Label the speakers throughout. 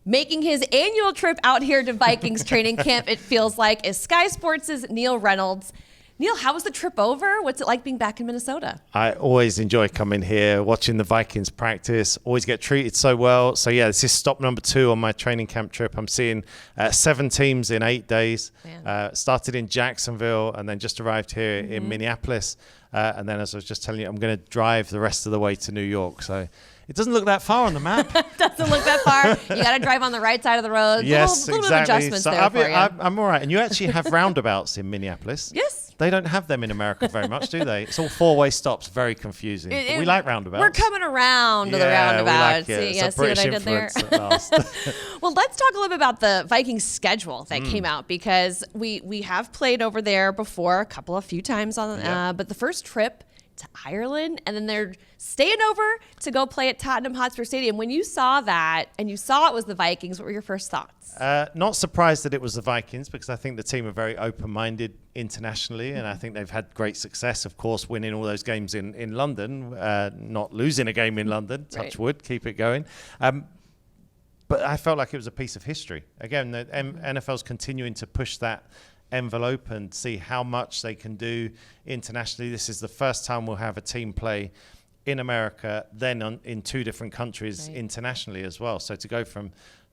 Speaker 1: Making his annual trip out here to Vikings training camp, it feels like, is Sky Sports' Neil Reynolds. Neil, how was the trip over? What's it like being back in Minnesota?
Speaker 2: I always enjoy coming here, watching the Vikings practice, always get treated so well. So yeah, this is stop number 2 on my training camp trip. I'm seeing 7 teams in 8 days. Started in Jacksonville and then just arrived here in Minneapolis. And then, as I was just telling you, I'm going to drive the rest of the way to New York. So it doesn't look that far on the map.
Speaker 1: Doesn't look that far. You got to drive on the right side of the road.
Speaker 2: Yes,
Speaker 1: little
Speaker 2: exactly.
Speaker 1: Bit of adjustments
Speaker 2: so
Speaker 1: there for you.
Speaker 2: I'm all right. And you actually have roundabouts in Minneapolis.
Speaker 1: Yes.
Speaker 2: They don't have them in America very much, do they? It's all 4-way stops. Very confusing. We like roundabouts.
Speaker 1: We're coming around to the roundabouts.
Speaker 2: We like it.
Speaker 1: See,
Speaker 2: it's a
Speaker 1: see what
Speaker 2: British
Speaker 1: I did there?
Speaker 2: influence at last.
Speaker 1: Well, let's talk a little bit about the Vikings schedule that came out, because we have played over there before a few times on, but the first trip to Ireland, and then they're staying over to go play at Tottenham Hotspur Stadium. When you saw that and you saw it was the Vikings, what were your first thoughts?
Speaker 2: Not surprised that it was the Vikings, because I think the team are very open-minded internationally, and I think they've had great success, of course, winning all those games in London, not losing a game in London, touch wood, keep it going. But I felt like it was a piece of history. Again, the NFL's continuing to push that envelope and see how much they can do internationally. This is the first time we'll have a team play in America, then in 2 different countries internationally as well. So to go from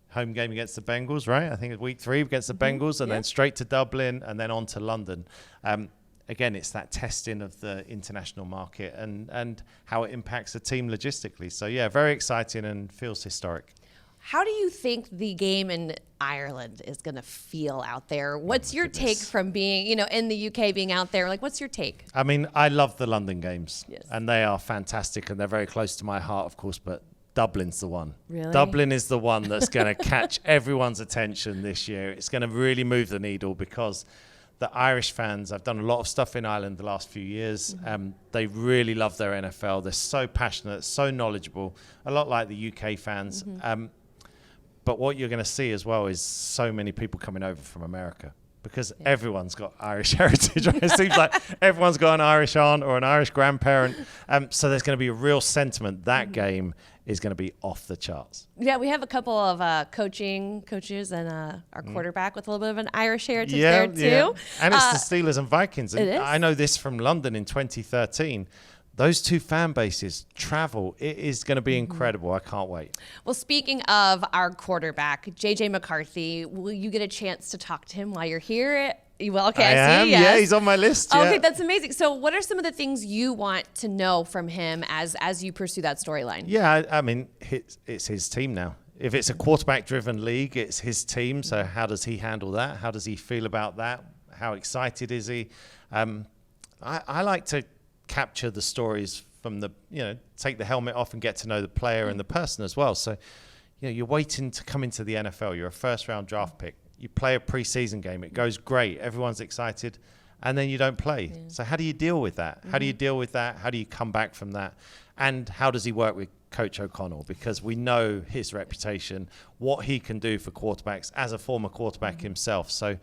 Speaker 2: home game against the Bengals, right? I think it's week 3 against the Bengals, and then straight to Dublin and then on to London. Again, it's that testing of the international market and how it impacts the team logistically. So yeah, very exciting and feels historic.
Speaker 1: How do you think the game in Ireland is going to feel out there? What's your take from being, in the UK, being out there? Like, what's your take?
Speaker 2: I mean, I love the London games, and they are fantastic, and they're very close to my heart, of course, but Dublin's the one.
Speaker 1: Really?
Speaker 2: Dublin is the one that's going to catch everyone's attention this year. It's going to really move the needle, because the Irish fans, I've done a lot of stuff in Ireland the last few years. They really love their NFL. They're so passionate, so knowledgeable, a lot like the UK fans. But what you're going to see as well is so many people coming over from America, because everyone's got Irish heritage. Right? It seems like everyone's got an Irish aunt or an Irish grandparent. So there's going to be a real sentiment. That game is going to be off the charts.
Speaker 1: Yeah, we have a couple of coaches and our quarterback with a little bit of an Irish heritage there too.
Speaker 2: Yeah. And it's the Steelers and Vikings. And
Speaker 1: it is.
Speaker 2: I know this from London in 2013. Those 2 fan bases travel. It is going to be incredible. I can't wait.
Speaker 1: Well, speaking of our quarterback, JJ McCarthy, will you get a chance to talk to him while you're here? You will? Okay, I see. Yes.
Speaker 2: Yeah, he's on my list.
Speaker 1: Okay, that's amazing. So what are some of the things you want to know from him as you pursue that storyline?
Speaker 2: Yeah, I mean, it's his team now. If it's a quarterback-driven league, it's his team. So how does he handle that? How does he feel about that? How excited is he? I like to capture the stories from take the helmet off and get to know the player and the person as well. So, you're waiting to come into the NFL. You're a first-round draft pick. You play a preseason game. It goes great. Everyone's excited. And then you don't play. Yeah. So how do you deal with that? How do you deal with that? How do you come back from that? And how does he work with Coach O'Connell? Because we know his reputation, what he can do for quarterbacks as a former quarterback himself. So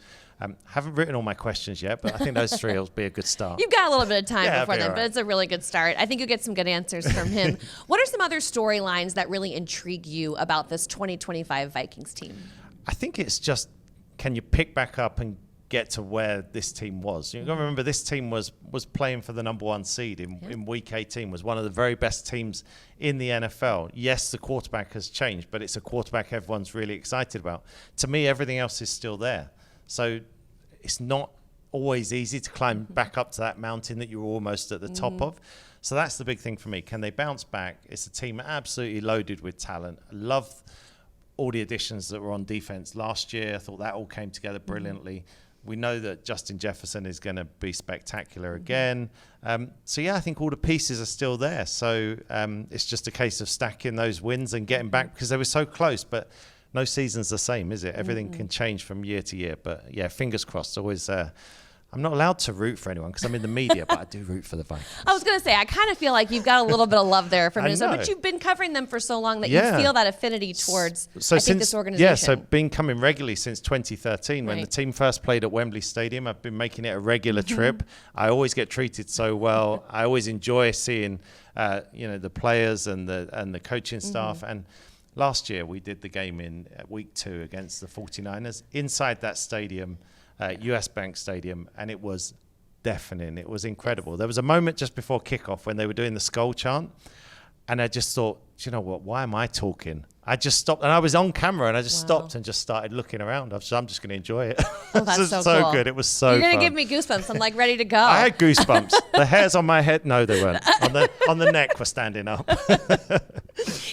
Speaker 2: haven't written all my questions yet, but I think those 3 will be a good start.
Speaker 1: You've got a little bit of time before then,
Speaker 2: right.
Speaker 1: but it's a really good start. I think you'll get some good answers from him. What are some other storylines that really intrigue you about this 2025 Vikings team?
Speaker 2: I think it's just, can you pick back up and get to where this team was? You've got to remember, this team was playing for the number 1 seed in week 18, was one of the very best teams in the NFL. Yes, the quarterback has changed, but it's a quarterback everyone's really excited about. To me, everything else is still there. So it's not always easy to climb back up to that mountain that you're almost at the top of. So that's the big thing for me. Can they bounce back? It's a team absolutely loaded with talent. I love all the additions that were on defense last year. I thought that all came together brilliantly. We know that Justin Jefferson is going to be spectacular again. So, yeah, I think all the pieces are still there. So it's just a case of stacking those wins and getting back, because they were so close. But no season's the same, is it? Everything can change from year to year. But, yeah, fingers crossed. Always I'm not allowed to root for anyone because I'm in the media, but I do root for the Vikings. I
Speaker 1: was going to say, I kind of feel like you've got a little bit of love there for Minnesota, but you've been covering them for so long that you feel that affinity towards this organization.
Speaker 2: Yeah, so been coming regularly since 2013 when the team first played at Wembley Stadium. I've been making it a regular trip. I always get treated so well. I always enjoy seeing the players and the coaching staff. And last year we did the game in week 2 against the 49ers inside that stadium, US Bank Stadium, and it was deafening. It was incredible. There was a moment just before kickoff when they were doing the Skull chant, and I just thought, do you know what? Why am I talking? I just stopped, and I was on camera, and I just stopped and just started looking around. I'm just going to enjoy it.
Speaker 1: Oh, that's
Speaker 2: so
Speaker 1: cool.
Speaker 2: good. It was so
Speaker 1: You're going
Speaker 2: fun.
Speaker 1: to give me goosebumps. I'm like ready to go.
Speaker 2: I had goosebumps. The hairs on my head, no, they weren't. On the neck were standing up.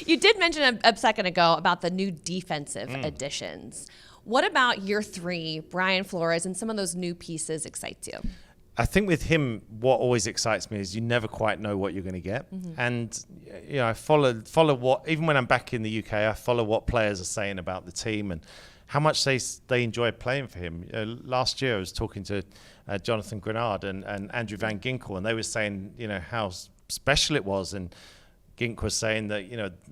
Speaker 1: You did mention a second ago about the new defensive additions. What about year 3, Brian Flores, and some of those new pieces excites you?
Speaker 2: I think with him, what always excites me is you never quite know what you're going to get. And, I follow what, even when I'm back in the UK, I follow what players are saying about the team and how much they enjoy playing for him. Last year, I was talking to Jonathan Grenard and Andrew Van Ginkel, and they were saying, how special it was. And Gink was saying that,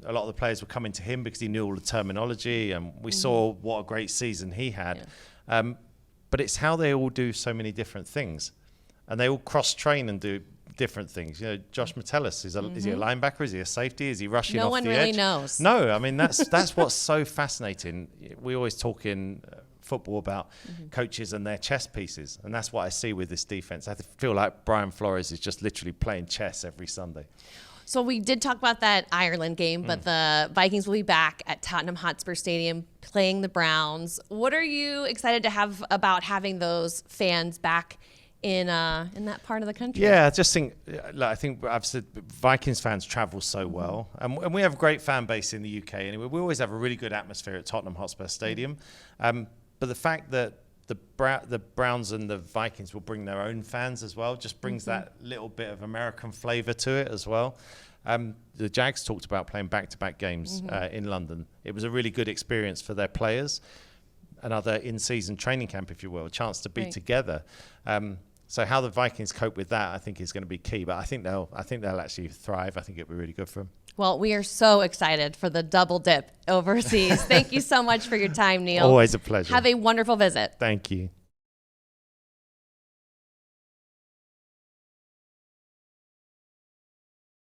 Speaker 2: a lot of the players were coming to him because he knew all the terminology, and we saw what a great season he had. Yeah. But it's how they all do so many different things. And they all cross-train and do different things. Josh Metellus, is he a linebacker? Is he a safety? Is he rushing off the edge?
Speaker 1: No one really knows.
Speaker 2: No, I mean, that's what's so fascinating. We always talk in football about coaches and their chess pieces, and that's what I see with this defense. I feel like Brian Flores is just literally playing chess every Sunday.
Speaker 1: So we did talk about that Ireland game, but the Vikings will be back at Tottenham Hotspur Stadium playing the Browns. What are you excited to have about having those fans back in that part of the country?
Speaker 2: Yeah, I just think, I think I've said Vikings fans travel so well. And we have a great fan base in the UK anyway. We always have a really good atmosphere at Tottenham Hotspur Stadium. But the fact that the Browns and the Vikings will bring their own fans as well just brings that little bit of American flavour to it as well. The Jags talked about playing back-to-back games in London. It was a really good experience for their players. Another in-season training camp, if you will, a chance to be together. So how the Vikings cope with that, I think, is going to be key. But I think they'll actually thrive. I think it'll be really good for them.
Speaker 1: Well, we are so excited for the double dip overseas. Thank you so much for your time, Neil.
Speaker 2: Always a pleasure.
Speaker 1: Have a wonderful visit.
Speaker 2: Thank you.